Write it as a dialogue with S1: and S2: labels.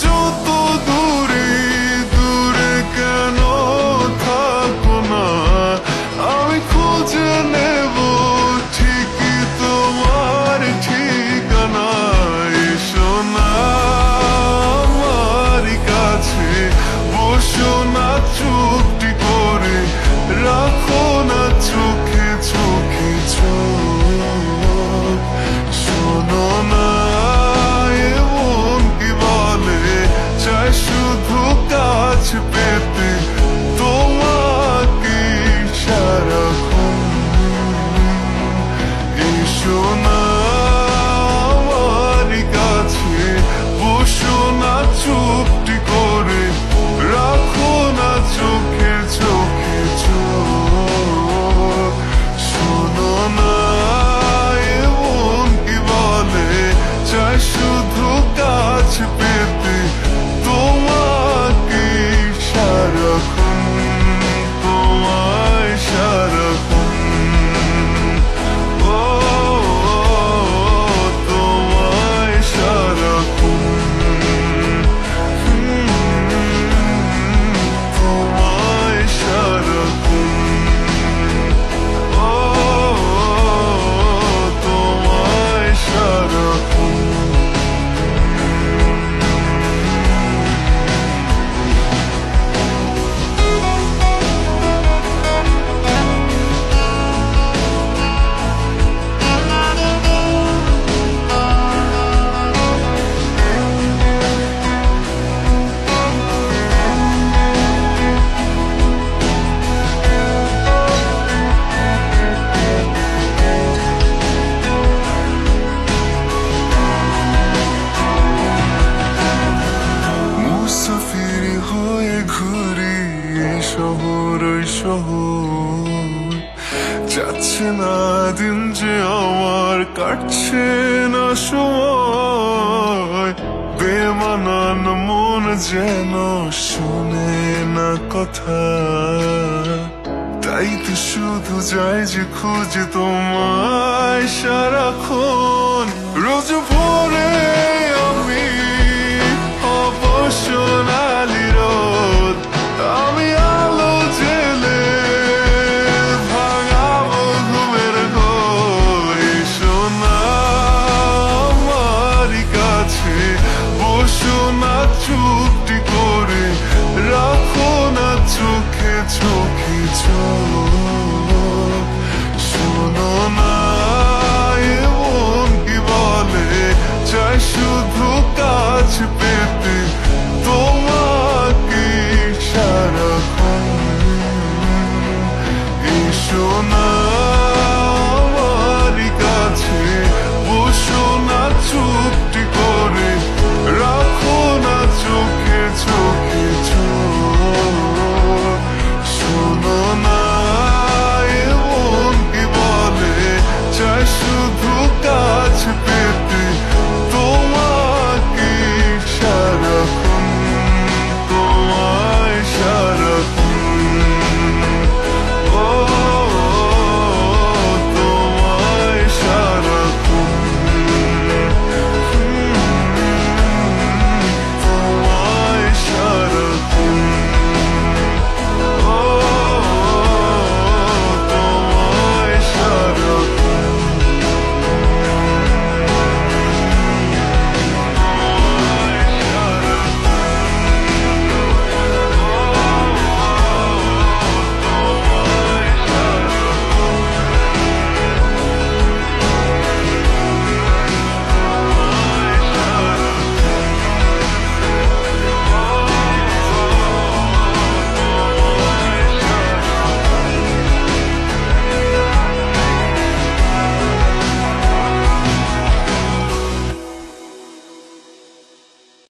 S1: যত দূরে দূরে কেন থাকো না, আমি খুঁজে নেব ঠিকই তোমার ঠিকানা। এসো না আমার কাছে, বসো না চুপটি করে, রাখো না চোখে চোখে চোখ। শোনো না এমন কি বলে, চাই শুধু কাছ পেতে তোমাকে সারাক্ষণ। এসো না আমার কাছে, বসো না চুপটি করে, রাখো না চোখে চোখে চোখ। শোনো না এমন কি বলে, চাই শুধু কাছ পেতে তোমাকে সারাক্ষণ, তোমায় সারাক্ষণ। ও তোমায় সারাক্ষণ, তোমায় সারাক্ষণ। ও তোমায় সারাক্ষণ। মুসাফির হয়ে ঘুরি এই শহর ওই শহর, যাচ্ছে না দিন যে আমার, কাটছে না সময়। বেমানান মন যেন শুনে না কথা, তাই তো শুধু যাই যে খুঁজে তোমায় সারাক্ষণ। রোজ ভোরে